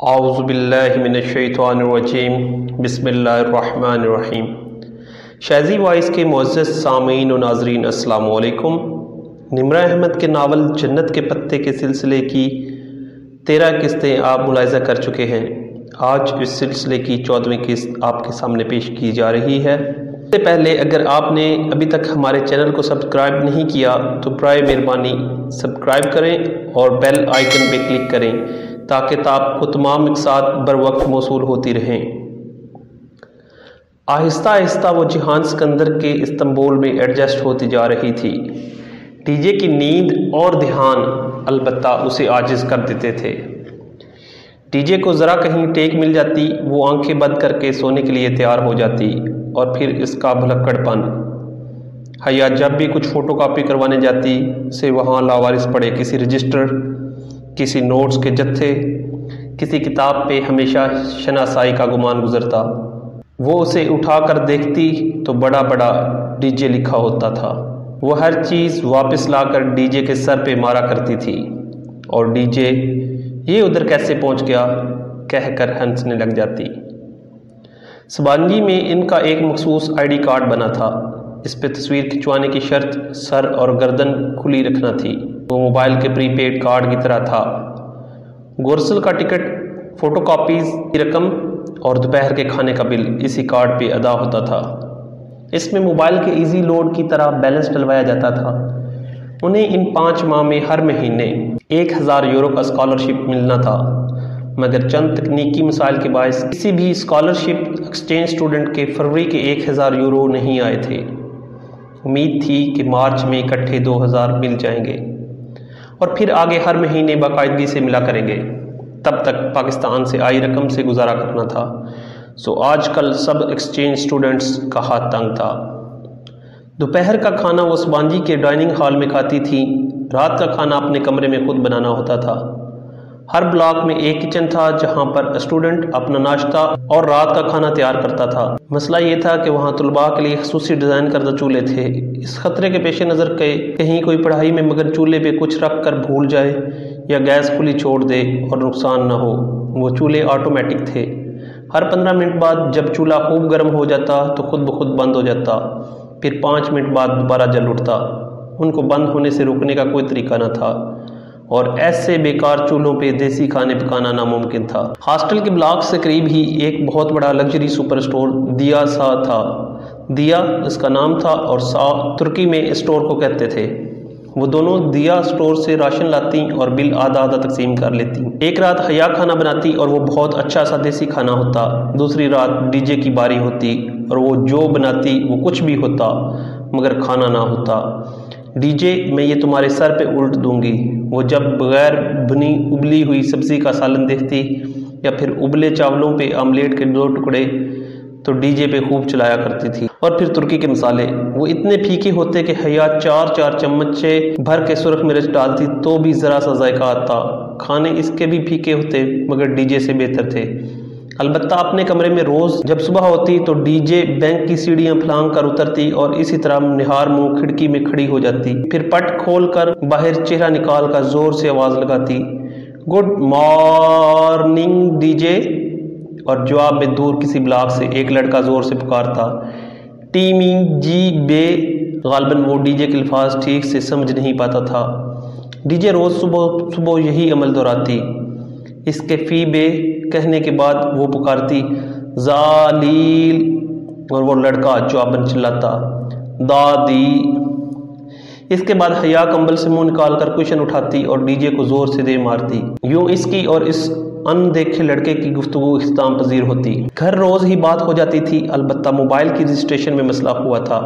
اعوذ باللہ من الشیطان الرجیم بسم اللہ الرحمن الرحیم۔ شیزی وائس کے معزز سامعین و ناظرین السلام علیکم۔ نمرہ احمد کے ناول جنت کے پتے کے سلسلے کی 13 قسطیں آپ ملاحظہ کر چکے ہیں۔ آج اس سلسلے کی 14ویں قسط آپ کے سامنے پیش کی جا رہی ہے۔ اس سے پہلے اگر آپ نے ابھی تک ہمارے چینل کو سبسکرائب نہیں کیا تو برائے مہربانی سبسکرائب کریں اور بیل آئیکن پہ کلک کریں تاکہ آپ کو تمام اقساط بر وقت موصول ہوتی رہیں۔ آہستہ آہستہ وہ جہان سکندر کے استنبول میں ایڈجسٹ ہوتی جا رہی تھی۔ ڈی جے کی نیند اور دھیان البتہ اسے عاجز کر دیتے تھے۔ ڈی جے کو ذرا کہیں ٹیک مل جاتی، وہ آنکھیں بند کر کے سونے کے لیے تیار ہو جاتی، اور پھر اس کا بھلکڑ پن۔ حیا جب بھی کچھ فوٹو کاپی کروانے جاتی سے وہاں لاوارث پڑے کسی رجسٹر، کسی نوٹس کے جتھے، کسی کتاب پہ ہمیشہ شناسائی کا گمان گزرتا۔ وہ اسے اٹھا کر دیکھتی تو بڑا بڑا ڈی جے لکھا ہوتا تھا۔ وہ ہر چیز واپس لا کر ڈی جے کے سر پہ مارا کرتی تھی، اور ڈی جے یہ ادھر کیسے پہنچ گیا کہہ کر ہنسنے لگ جاتی۔ سبانجی میں ان کا ایک مخصوص آئی ڈی کارڈ بنا تھا۔ اس پہ تصویر کھنچوانے کی شرط سر اور گردن کھلی رکھنا تھی۔ وہ موبائل کے پری پیڈ کارڈ کی طرح تھا۔ گورسل کا ٹکٹ، فوٹو کاپیز کی رقم اور دوپہر کے کھانے کا بل اسی کارڈ پہ ادا ہوتا تھا۔ اس میں موبائل کے ایزی لوڈ کی طرح بیلنس ڈلوایا جاتا تھا۔ انہیں ان 5 ماہ میں ہر مہینے 1000 یورو کا اسکالرشپ ملنا تھا، مگر چند تکنیکی مسائل کے باعث کسی بھی اسکالرشپ ایکسچینج اسٹوڈنٹ کے فروری کے 1000 یورو نہیں آئے تھے۔ امید تھی کہ مارچ میں اکٹھے 2000 مل جائیں گے اور پھر آگے ہر مہینے باقاعدگی سے ملا کریں گے۔ تب تک پاکستان سے آئی رقم سے گزارا کرنا تھا، سو آج کل سب ایکسچینج اسٹوڈنٹس کا ہاتھ تنگ تھا۔ دوپہر کا کھانا وہ سبانجی کے ڈائننگ ہال میں کھاتی تھی، رات کا کھانا اپنے کمرے میں خود بنانا ہوتا تھا۔ ہر بلاک میں ایک کچن تھا جہاں پر اسٹوڈنٹ اپنا ناشتہ اور رات کا کھانا تیار کرتا تھا۔ مسئلہ یہ تھا کہ وہاں طلباء کے لیے خصوصی ڈیزائن کردہ چولہے تھے۔ اس خطرے کے پیش نظر کہ کہیں کوئی پڑھائی میں مگر چولہے پہ کچھ رکھ کر بھول جائے یا گیس کھلی چھوڑ دے اور نقصان نہ ہو، وہ چولہے آٹومیٹک تھے۔ ہر 15 منٹ بعد جب چولہا خوب گرم ہو جاتا تو خود بخود بند ہو جاتا، پھر 5 منٹ بعد دوبارہ جل اٹھتا۔ ان کو بند ہونے سے روکنے کا کوئی طریقہ نہ تھا، اور ایسے بیکار چولہوں پہ دیسی کھانے پکانا ناممکن تھا۔ ہاسٹل کے بلاک سے قریب ہی ایک بہت بڑا لگژری سپر اسٹور دیا سا تھا۔ دیا اس کا نام تھا اور سا ترکی میں اسٹور کو کہتے تھے۔ وہ دونوں دیا اسٹور سے راشن لاتی اور بل آدھا آدھا تقسیم کر لیتی۔ ایک رات حیا کھانا بناتی اور وہ بہت اچھا سا دیسی کھانا ہوتا۔ دوسری رات ڈی جے کی باری ہوتی اور وہ جو بناتی وہ کچھ بھی ہوتا مگر کھانا نہ ہوتا۔ ڈی جے میں یہ تمہارے سر پہ الٹ دوں گی۔ وہ جب بغیر بنی ابلی ہوئی سبزی کا سالن دیکھتی یا پھر ابلے چاولوں پہ آملیٹ کے 2 ٹکڑے تو ڈی جے پہ خوب چلایا کرتی تھی۔ اور پھر ترکی کے مسالے، وہ اتنے پھیکے ہوتے کہ حیا 4 چمچے بھر کے سرخ مرچ ڈالتی تو بھی ذرا سا ذائقہ آتا۔ کھانے اس کے بھی پھیکے ہوتے مگر ڈی جے سے بہتر تھے۔ البتہ اپنے کمرے میں روز جب صبح ہوتی تو ڈی جے بینک کی سیڑھیاں پھلانگ کر اترتی اور اسی طرح نہار منہ کھڑکی میں کھڑی ہو جاتی، پھر پٹ کھول کر باہر چہرہ نکال کر زور سے آواز لگاتی، گڈ مارننگ ڈی جے، اور جواب میں دور کسی بلاک سے ایک لڑکا زور سے پکارتا، ٹیمی جی بے۔ غالباً وہ ڈی جے کے الفاظ ٹھیک سے سمجھ نہیں پاتا تھا۔ ڈی جے روز صبح یہی عمل دہراتی۔ اس کے فی بے کہنے کے بعد وہ پکارتی، ذالیل، اور وہ لڑکا جواباً چلاتا، دادی۔ اس کے بعد حیا کمبل سے منہ نکال کر کشن اٹھاتی اور ڈی جے کو زور سے دے مارتی۔ یوں اس کی اور اس ان دیکھے لڑکے کی گفتگو اختتام پذیر ہوتی۔ گھر روز ہی بات ہو جاتی تھی، البتہ موبائل کی رجسٹریشن میں مسئلہ ہوا تھا۔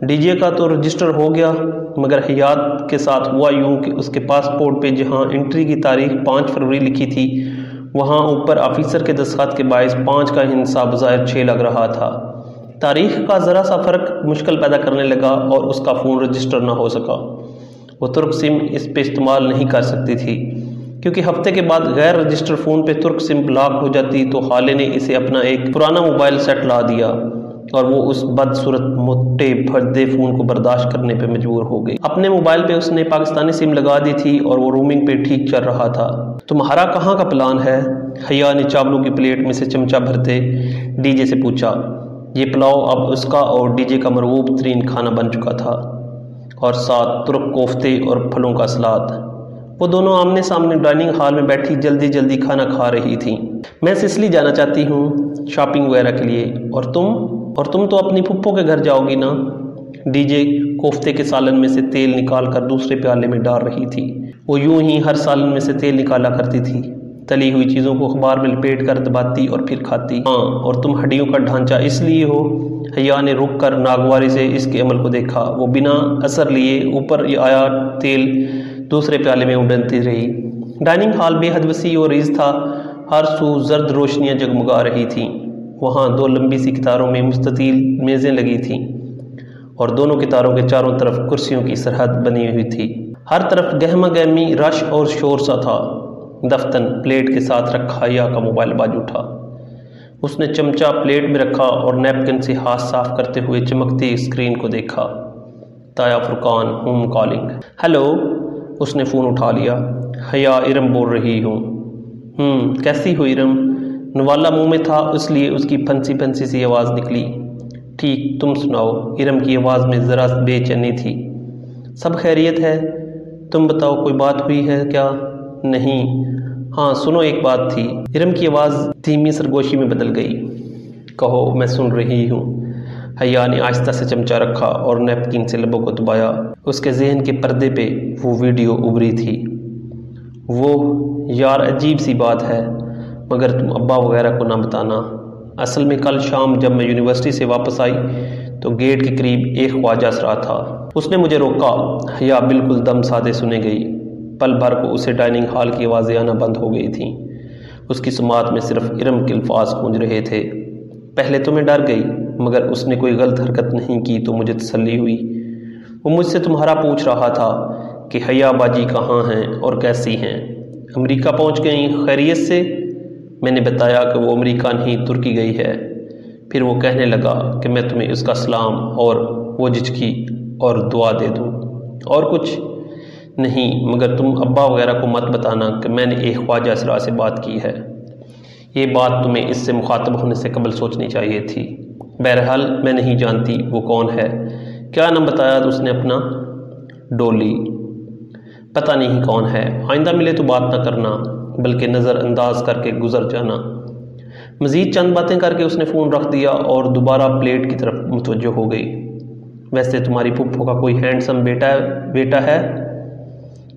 ڈی جے کا تو رجسٹر ہو گیا مگر حیات کے ساتھ ہوا یوں کہ اس کے پاسپورٹ پہ جہاں انٹری کی تاریخ 5 فروری لکھی تھی، وہاں اوپر آفیسر کے دستخط کے باعث 5 کا حساب بظاہر 6 لگ رہا تھا۔ تاریخ کا ذرا سا فرق مشکل پیدا کرنے لگا اور اس کا فون رجسٹر نہ ہو سکا۔ وہ ترک سم اس پہ استعمال نہیں کر سکتی تھی، کیونکہ ہفتے کے بعد غیر رجسٹر فون پہ ترک سم بلاک ہو جاتی تو خالے نے اسے اپنا ایک پرانا موبائل سیٹ لا دیا۔ اور وہ اس بدصورت موٹے بھدے فون کو برداشت کرنے پہ مجبور ہو گئی۔ اپنے موبائل پہ اس نے پاکستانی سم لگا دی تھی اور وہ رومنگ پہ ٹھیک چل رہا تھا۔ تمہارا کہاں کا پلان ہے؟ حیا نے چاولوں کی پلیٹ میں سے چمچہ بھرتے ڈی جے سے پوچھا۔ یہ پلاؤ اب اس کا اور ڈی جے کا مرغوب ترین کھانا بن چکا تھا، اور ساتھ ترک کوفتے اور پھلوں کا سلاد۔ وہ دونوں آمنے سامنے ڈائننگ ہال میں بیٹھی جلدی جلدی کھانا کھا رہی تھیں۔ میں سسلی جانا چاہتی ہوں شاپنگ وغیرہ کے لیے، اور تم تو اپنی پھپھو کے گھر جاؤ گی نا؟ ڈی جے کوفتے کے سالن میں سے تیل نکال کر دوسرے پیالے میں ڈال رہی تھی۔ وہ یوں ہی ہر سالن میں سے تیل نکالا کرتی تھی، تلی ہوئی چیزوں کو اخبار میں لپیٹ کر دباتی اور پھر کھاتی۔ ہاں، اور تم ہڈیوں کا ڈھانچہ اس لیے ہو؟ حیا نے رک کر ناگواری سے اس کے عمل کو دیکھا۔ وہ بنا اثر لیے اوپر آیا تیل دوسرے پیالے میں اڈنتی رہی۔ ڈائننگ ہال بے حد وسیع اور ریز تھا، ہر سو زرد روشنیاں جگمگا رہی تھیں۔ وہاں دو لمبی سی قطاروں میں مستطیل میزیں لگی تھیں، اور دونوں قطاروں کے چاروں طرف کرسیوں کی سرحد بنی ہوئی تھی۔ ہر طرف گہما گہمی رش اور شور سا تھا۔ دفتن پلیٹ کے ساتھ رکھا حیا کا موبائل باجو تھا۔ اس نے چمچہ پلیٹ میں رکھا اور نیپکن سے ہاتھ صاف کرتے ہوئے چمکتی اسکرین کو دیکھا۔ تایا فرقان، ہوم کالنگ۔ ہیلو، اس نے فون اٹھا لیا۔ حیا، ارم بول رہی ہوں۔ کیسی ہو ارم؟ نوالا منہ میں تھا، اس لیے اس کی پھنسی پھنسی سی آواز نکلی۔ ٹھیک، تم سناؤ؟ ارم کی آواز میں ذرا بے چینی تھی۔ سب خیریت ہے؟ تم بتاؤ، کوئی بات ہوئی ہے کیا؟ نہیں۔ ہاں سنو، ایک بات تھی۔ ارم کی آواز دھیمی سرگوشی میں بدل گئی۔ کہو، میں سن رہی ہوں۔ حیا نے آہستہ سے چمچہ رکھا اور نیپکن سے لبوں کو دبایا۔ اس کے ذہن کے پردے پہ وہ ویڈیو ابھری تھی۔ وہ یار عجیب سی بات ہے، مگر تم ابا وغیرہ کو نہ بتانا۔ اصل میں کل شام جب میں یونیورسٹی سے واپس آئی تو گیٹ کے قریب ایک خواجہ سرا تھا۔ اس نے مجھے روکا۔ حیا بالکل دم سادے سنے گئی۔ پل بھر کو اسے ڈائننگ ہال کی آوازیں آنا بند ہو گئی تھیں۔ اس کی سماعت میں صرف ارم کے الفاظ گونج رہے تھے۔ پہلے تو میں ڈر گئی، مگر اس نے کوئی غلط حرکت نہیں کی تو مجھے تسلی ہوئی۔ وہ مجھ سے تمہارا پوچھ رہا تھا کہ حیا باجی کہاں ہیں اور کیسی ہیں؟ امریکہ پہنچ گئیں خیریت سے؟ میں نے بتایا کہ وہ امریکہ نہیں ترکی گئی ہے۔ پھر وہ کہنے لگا کہ میں تمہیں اس کا سلام اور وہ جھجکی اور دعا دے دوں۔ اور کچھ نہیں، مگر تم ابا وغیرہ کو مت بتانا کہ میں نے ایک خواجہ اسرا سے بات کی ہے۔ یہ بات تمہیں اس سے مخاطب ہونے سے قبل سوچنی چاہیے تھی۔ بہرحال میں نہیں جانتی وہ کون ہے۔ کیا نام بتایا اس نے اپنا؟ ڈولی۔ پتہ نہیں کون ہے، آئندہ ملے تو بات نہ کرنا، بلکہ نظر انداز کر کے گزر جانا۔ مزید چند باتیں کر کے اس نے فون رکھ دیا اور دوبارہ پلیٹ کی طرف متوجہ ہو گئی۔ ویسے تمہاری پھپھو کا کوئی ہینڈسم بیٹا ہے؟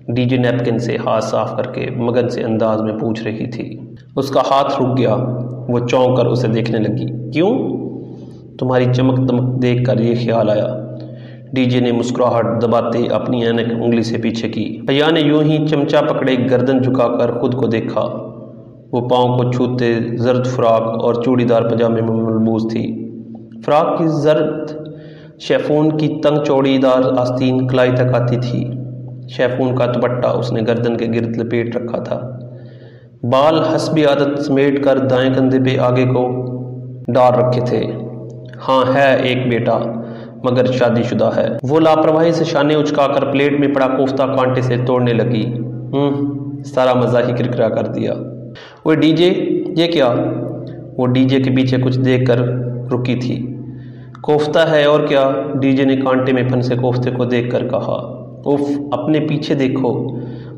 ڈی جے نیپکن سے ہاتھ صاف کر کے مگن سے انداز میں پوچھ رہی تھی۔ اس کا ہاتھ رک گیا۔ وہ چونک کر اسے دیکھنے لگی۔ کیوں؟ تمہاری چمک دمک دیکھ کر یہ خیال آیا۔ ڈی جے نے مسکراہٹ دباتے اپنی اینک انگلی سے پیچھے کی۔ حیا نے یوں ہی چمچہ پکڑے گردن جھکا کر خود کو دیکھا۔ وہ پاؤں کو چھوتے زرد فراق اور چوڑی دار پجامے میں ملبوس تھی۔ فراق کی زرد شیفون کی تنگ چوڑی دار آستین کلائی تک آتی تھی۔ شیفون کا دوپٹہ اس نے گردن کے گرد لپیٹ رکھا تھا۔ بال حسب عادت سمیٹ کر دائیں کندھے پہ آگے کو ڈال رکھے تھے۔ ہاں ہے ایک بیٹا، مگر شادی شدہ ہے۔ وہ لاپرواہی سے شانے اچکا کر پلیٹ میں پڑا کوفتہ کانٹے سے توڑنے لگی۔ سارا مزہ ہی کرکرا کر دیا۔ وہ ڈی جے، یہ کیا؟ وہ ڈی جے کے پیچھے کچھ دیکھ کر رکی تھی۔ کوفتہ ہے اور کیا؟ ڈی جے نے کانٹے میں پھنسے کوفتے کو دیکھ کر کہا۔ اف، اپنے پیچھے دیکھو،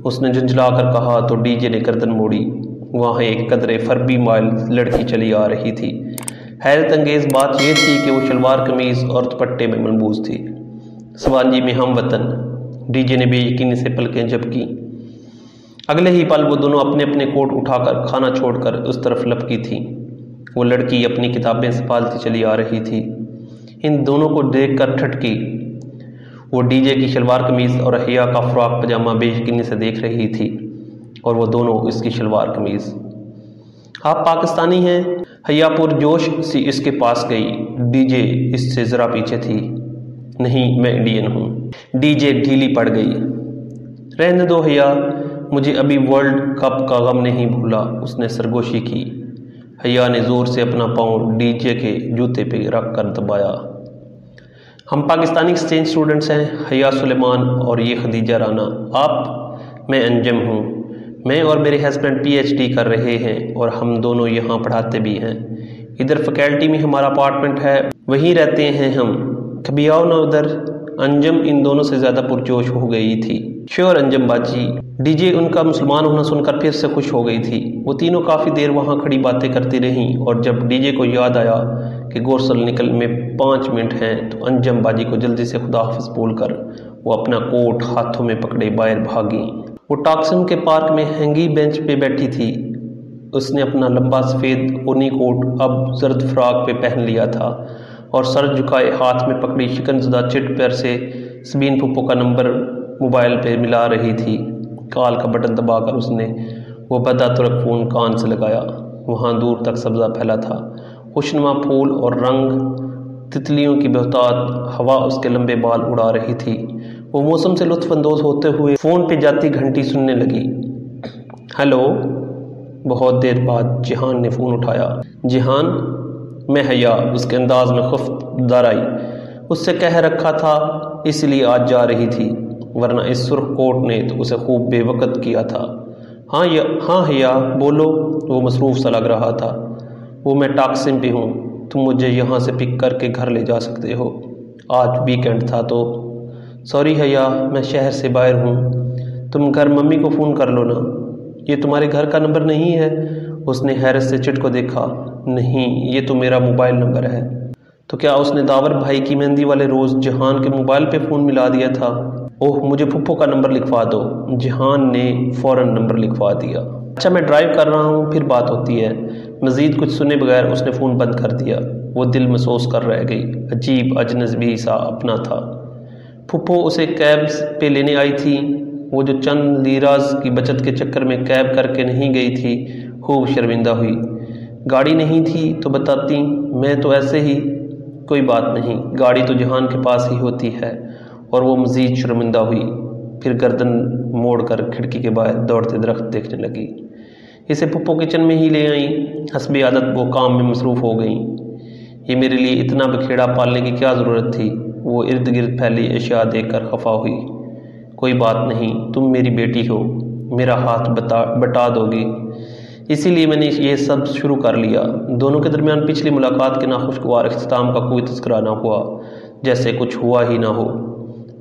اس نے جھنجھلا کر کہا تو ڈی جے نے گردن موڑی۔ وہاں ایک قدرے فربی مائل لڑکی چلی آ رہی تھی۔ حیرت انگیز بات یہ تھی کہ وہ شلوار قمیض اور دوپٹے میں ملبوس تھی۔ سوانجی میں ہم وطن، ڈی جے نے بے یقینی سے پلکیں جھپکی۔ اگلے ہی پل وہ دونوں اپنے اپنے کوٹ اٹھا کر کھانا چھوڑ کر اس طرف لپکی تھیں۔ وہ لڑکی اپنی کتابیں سنبھالتی چلی آ رہی تھی۔ ان دونوں کو دیکھ کر ٹھٹکی۔ وہ ڈی جے کی شلوار قمیض اور حیا کا فراق پجامہ بے یقینی سے دیکھ رہی تھی، اور وہ دونوں اس کی شلوار قمیض۔ آپ پاکستانی ہیں؟ حیا پر جوش سی اس کے پاس گئی۔ ڈی جے اس سے ذرا پیچھے تھی۔ نہیں، میں انڈین ہوں۔ ڈی جے ڈھیلی پڑ گئی۔ رہنے دو حیا، مجھے ابھی ورلڈ کپ کا غم نہیں بھولا، اس نے سرگوشی کی۔ حیا نے زور سے اپنا پاؤں ڈی جے کے جوتے پہ رکھ کر دبایا۔ ہم پاکستانی ایکسچینج اسٹوڈنٹس ہیں، حیا سلیمان اور یہ خدیجہ رانا۔ آپ؟ میں انجم ہوں۔ میں اور میرے ہسبینڈ پی ایچ ڈی کر رہے ہیں اور ہم دونوں یہاں پڑھاتے بھی ہیں۔ ادھر فیکلٹی میں ہمارا اپارٹمنٹ ہے، وہیں رہتے ہیں ہم۔ کبھی آؤ نا ادھر۔ انجم ان دونوں سے زیادہ پرجوش ہو گئی تھی۔ شور انجم باجی۔ ڈی جے ان کا مسلمان ہونا سن کر پھر سے خوش ہو گئی تھی۔ وہ تینوں کافی دیر وہاں کھڑی باتیں کرتی رہیں اور جب ڈی جے کو یاد آیا کہ گورسل نکل میں 5 منٹ ہیں تو انجم باجی کو جلدی سے خدا حافظ بول کر وہ اپنا کوٹ ہاتھوں میں پکڑے باہر بھاگی۔ وہ ٹاکسم کے پارک میں ہینگی بینچ پہ بیٹھی تھی۔ اس نے اپنا لمبا سفید اونی کوٹ اب زرد فراق پہ پہن لیا تھا اور سر جھکائے ہاتھ میں پکڑی شکن زدہ چٹ پیر سے سبین پھپھو کا نمبر موبائل پہ ملا رہی تھی۔ کال کا بٹن دبا کر اس نے وہ بدا ترک فون کان سے لگایا۔ وہاں دور تک سبزہ پھیلا تھا، خوشنما پھول اور رنگ، تتلیوں کی بہتات، ہوا اس کے لمبے بال اڑا رہی تھی۔ وہ موسم سے لطف اندوز ہوتے ہوئے فون پہ جاتی گھنٹی سننے لگی۔ ہیلو۔ بہت دیر بعد جہان نے فون اٹھایا۔ جہان؟ میں حیا۔ اس کے انداز میں خفت در آئی۔ اس سے کہہ رکھا تھا اس لیے آج جا رہی تھی، ورنہ اس سرخ کوٹ نے تو اسے خوب بے وقت کیا تھا۔ ہاں حیا بولو۔ وہ مصروف سا لگ رہا تھا۔ وہ میں ٹاکسم پہ ہوں، تم مجھے یہاں سے پک کر کے گھر لے جا سکتے ہو؟ آج ویکینڈ تھا تو۔ سوری حیا، میں شہر سے باہر ہوں، تم گھر ممی کو فون کر لو نا۔ یہ تمہارے گھر کا نمبر نہیں ہے؟ اس نے حیرت سے چٹ کو دیکھا۔ نہیں، یہ تو میرا موبائل نمبر ہے۔ تو کیا اس نے داور بھائی کی مہندی والے روز جہان کے موبائل پہ فون ملا دیا تھا؟ اوہ، مجھے پھپھو کا نمبر لکھوا دو۔ جہان نے فوراً نمبر لکھوا دیا۔ اچھا میں ڈرائیو کر رہا ہوں، پھر بات ہوتی ہے۔ مزید کچھ سنے بغیر اس نے فون بند کر دیا۔ وہ دل محسوس کر رہ گئی، عجیب اجنبی سا اپنا تھا۔ پھپھو اسے کیب پہ لینے آئی تھی۔ وہ جو چند لیراز کی بچت کے چکر میں کیب کر کے نہیں گئی تھی، خوب شرمندہ ہوئی۔ گاڑی نہیں تھی تو بتاتی، میں تو ایسے ہی۔ کوئی بات نہیں، گاڑی تو جہان کے پاس ہی ہوتی ہے۔ اور وہ مزید شرمندہ ہوئی، پھر گردن موڑ کر کھڑکی کے باہر دوڑتے درخت دیکھنے لگی۔ اسے پھپھو کچن میں ہی لے آئیں۔ حسب عادت وہ کام میں مصروف ہو گئیں۔ یہ میرے لیے اتنا بکھیڑا پالنے کی کیا ضرورت تھی؟ وہ ارد گرد پھیلی اشیاء دیکھ کر خفا ہوئی۔ کوئی بات نہیں، تم میری بیٹی ہو، میرا ہاتھ بٹا دو گی، اسی لیے میں نے یہ سب شروع کر لیا۔ دونوں کے درمیان پچھلی ملاقات کے ناخوشگوار اختتام کا کوئی تذکرہ نہ ہوا، جیسے کچھ ہوا ہی نہ ہو۔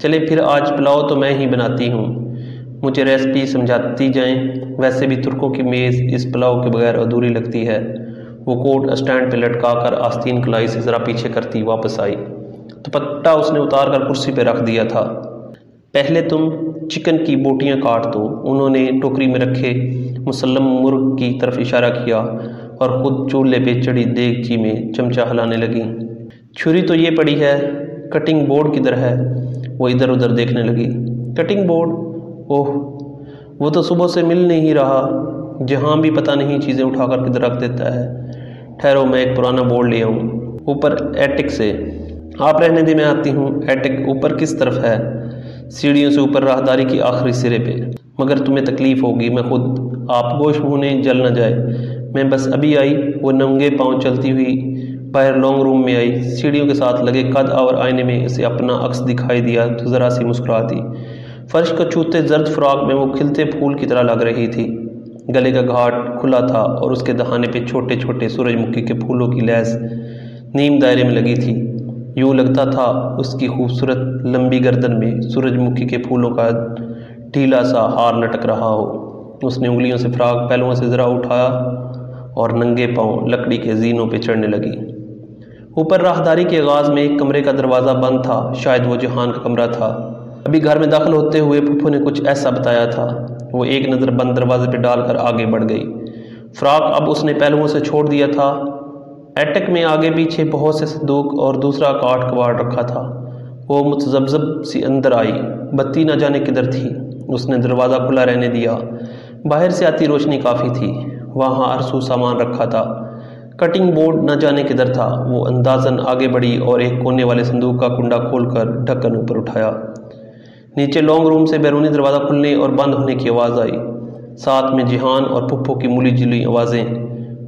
چلے پھر آج پلاؤ تو میں ہی بناتی ہوں، مجھے ریسپی سمجھاتی جائیں۔ ویسے بھی ترکوں کی میز اس پلاؤ کے بغیر ادھوری لگتی ہے۔ وہ کوٹ اسٹینڈ پہ لٹکا کر آستین کلائی سے ذرا پیچھے کرتی واپس آئی۔ دوپٹہ اس نے اتار کر کرسی پہ رکھ دیا تھا۔ پہلے تم چکن کی بوٹیاں کاٹ دو۔ انہوں نے ٹوکری میں رکھے مسلم مرغ کی طرف اشارہ کیا اور خود چولہے پہ چڑھی دیگچی میں چمچہ ہلانے لگی۔ چھری تو یہ پڑی ہے، کٹنگ بورڈ کدھر ہے؟ وہ ادھر ادھر دیکھنے لگی۔ Cutting board? اوہ، وہ تو صبح سے مل نہیں رہا۔ جہاں بھی پتہ نہیں چیزیں اٹھا کر کدھر رکھ دیتا ہے۔ ٹھہرو میں ایک پرانا بورڈ لے آؤں، اوپر ایٹک سے۔ آپ رہنے دے، میں آتی ہوں۔ ایٹک اوپر کس طرف ہے؟ سیڑھیوں سے اوپر راہداری کی آخری سرے پہ۔ مگر تمہیں تکلیف ہوگی، میں خود۔ آپ گوش ہونے جل نہ جائے، میں بس ابھی آئی۔ وہ ننگے پاؤں چلتی ہوئی باہر لانگ روم میں آئی۔ سیڑھیوں کے ساتھ لگے قد اور آئینے میں اسے اپنا عکس دکھائی دیا تو ذرا سی مسکرا دی۔ فرش کو چھوتے زرد فراق میں وہ کھلتے پھول کی طرح لگ رہی تھی۔ گلے کا گھاٹ کھلا تھا اور اس کے دہانے پہ چھوٹے چھوٹے سورج مکھی کے پھولوں کی لیس نیم دائرے میں لگی تھی۔ یوں لگتا تھا اس کی خوبصورت لمبی گردن میں سورج مکھی کے پھولوں کا ڈھیلا سا ہار لٹک رہا ہو۔ اس نے انگلیوں سے فراق پہلوؤں سے ذرا اٹھایا اور ننگے پاؤں لکڑی کے زینوں پہ چڑھنے لگی۔ اوپر راہداری کے آغاز میں ایک کمرے کا دروازہ بند تھا، شاید وہ جہان کا کمرہ تھا۔ ابھی گھر میں داخل ہوتے ہوئے پھپھو نے کچھ ایسا بتایا تھا۔ وہ ایک نظر بند دروازے پہ ڈال کر آگے بڑھ گئی۔ فراق اب اس نے پہلوؤں سے چھوڑ دیا تھا۔ ایٹک میں آگے پیچھے بہت سے صندوق اور دوسرا کاٹ کباڑ رکھا تھا۔ وہ متذبذب سی اندر آئی۔ بتی نہ جانے کدھر تھی۔ اس نے دروازہ کھلا رہنے دیا۔ باہر سے آتی روشنی کافی تھی۔ وہاں ہر سو سامان رکھا تھا۔ کٹنگ بورڈ نہ جانے کدھر تھا۔ وہ اندازاً آگے بڑھی اور ایک کونے والے صندوق کا کنڈا کھول کر ڈھکن اوپر اٹھایا۔ نیچے لانگ روم سے بیرونی دروازہ کھلنے اور بند ہونے کی آواز آئی، ساتھ میں جہان اور پھپھو کی ملی جلی آوازیں۔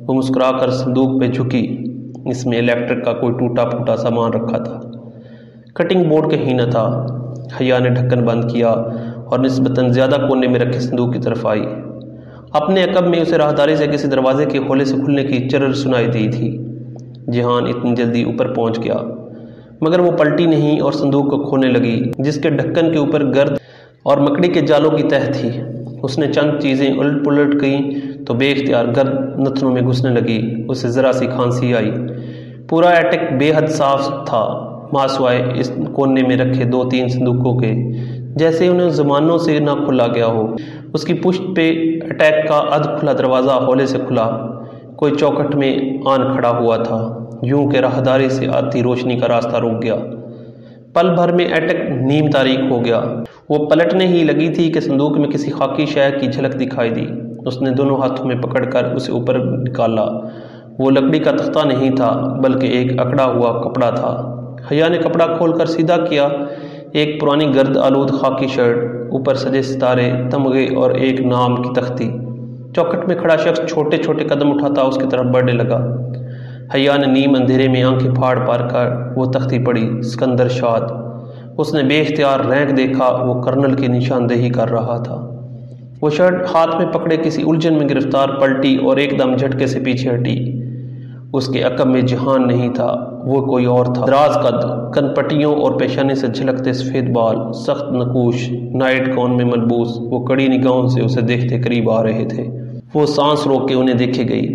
وہ مسکرا کر صندوق پہ جھکی۔ اس میں الیکٹرک کا کوئی ٹوٹا پھوٹا سامان رکھا تھا، کٹنگ بورڈ کہیں نہ تھا۔ حیا نے ڈھکن بند کیا اور نسبتاً زیادہ کونے میں رکھے صندوق کی طرف آئی۔ اپنے عقب میں اسے راہداری سے کسی دروازے کے ہولے سے کھلنے کی چرر سنائی دی تھی۔ جہان اتنی جلدی اوپر پہنچ گیا، مگر وہ پلٹی نہیں اور صندوق کو کھولنے لگی، جس کے ڈھکن کے اوپر گرد اور مکڑی کے جالوں کی تہ تھی۔ اس نے چند چیزیں الٹ پلٹ گئیں تو بے اختیار گرد نتنوں میں گھسنے لگی۔ اسے ذرا سی کھانسی آئی۔ پورا ایٹک بے حد صاف تھا، ماسوائے اس کونے میں رکھے 2-3 صندوقوں کے، جیسے انہیں زمانوں سے نہ کھلا گیا ہو۔ اس کی پشت پہ اٹیک کا ادھ کھلا دروازہ ہولے سے کھلا، کوئی چوکھٹ میں آن کھڑا ہوا تھا، یوں کہ راہداری سے آتی روشنی کا راستہ رک گیا۔ پل بھر میں ایٹک نیم تاریک ہو گیا۔ وہ پلٹنے ہی لگی تھی کہ صندوق میں کسی خاکی شے کی جھلک دکھائی دی۔ اس نے دونوں ہاتھوں میں پکڑ کر اسے اوپر نکالا۔ وہ لکڑی کا تختہ نہیں تھا، بلکہ ایک اکڑا ہوا کپڑا تھا۔ حیا نے کپڑا کھول کر سیدھا کیا۔ ایک پرانی گرد آلود خاکی شرٹ، اوپر سجے ستارے، تمغے اور ایک نام کی تختی۔ چوکھٹ میں کھڑا شخص چھوٹے چھوٹے قدم اٹھاتا اس کی طرف بڑھنے لگا۔ حیا نے نیم اندھیرے میں آنکھیں پھاڑ کر وہ تختی پڑھی، سکندر شاد۔ اس نے بے اختیار رینک دیکھا، وہ کرنل کی نشاندہی کر رہا تھا۔ وہ شرٹ ہاتھ میں پکڑے کسی الجھن میں گرفتار پلٹی اور ایک دم جھٹکے سے پیچھے ہٹی۔ اس کے عقب میں جہان نہیں تھا، وہ کوئی اور تھا۔ دراز قد، کن پٹیوں اور پیشانی سے جھلکتے سفید بال، سخت نقوش، نائٹ گاؤن میں ملبوس، وہ کڑی نگاہوں سے اسے دیکھتے قریب آ رہے تھے۔ وہ سانس روک کے انہیں دیکھے گئی۔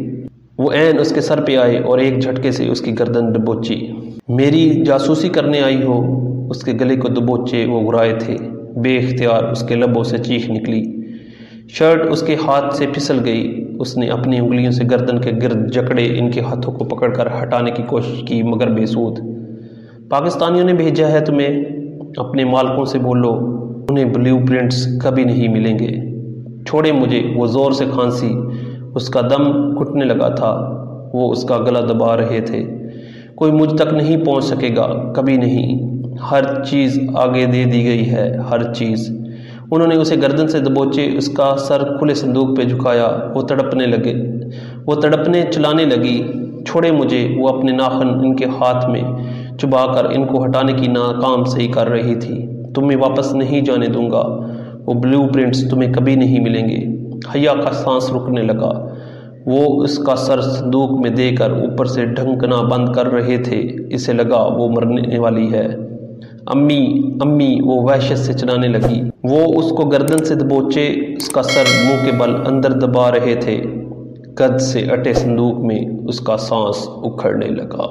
وہ عین اس کے سر پہ آئے اور ایک جھٹکے سے اس کی گردن دبوچی۔ میری جاسوسی کرنے آئی ہو؟ اس کے گلے کو دبوچے وہ گرائے تھے۔ بے اختیار اس کے لبوں سے چیخ نکلی۔ شرٹ اس کے ہاتھ سے پھسل گئی۔ اس نے اپنی انگلیوں سے گردن کے گرد جکڑے ان کے ہاتھوں کو پکڑ کر ہٹانے کی کوشش کی، مگر بے سود۔ پاکستانیوں نے بھیجا ہے تمہیں، اپنے مالکوں سے بولو، انہیں بلیو پرنٹس کبھی نہیں ملیں گے۔ چھوڑے مجھے۔ وہ زور سے کھانسی، اس کا دم گھٹنے لگا تھا۔ وہ اس کا گلا دبا رہے تھے۔ کوئی مجھ تک نہیں پہنچ سکے گا، کبھی نہیں۔ ہر چیز آگے دے دی گئی ہے، ہر چیز۔ انہوں نے اسے گردن سے دبوچے، اس کا سر کھلے صندوق پہ جھکایا۔ وہ تڑپنے چلانے لگی۔ چھوڑے مجھے۔ وہ اپنے ناخن ان کے ہاتھ میں چبا کر ان کو ہٹانے کی ناکام صحیح کر رہی تھی۔ تمہیں واپس نہیں جانے دوں گا۔ وہ بلیو پرنٹس تمہیں کبھی نہیں ملیں گے۔ حیا کا سانس رکنے لگا۔ وہ اس کا سر صندوق میں دے کر اوپر سے ڈھنکنا بند کر رہے تھے۔ اسے لگا وہ مرنے والی ہے۔ امی امی، وہ وحشت سے چلانے لگی۔ وہ اس کو گردن سے دبوچے، اس کا سر منہ کے بل اندر دبا رہے تھے۔ گد سے اٹے صندوق میں اس کا سانس اکھڑنے لگا۔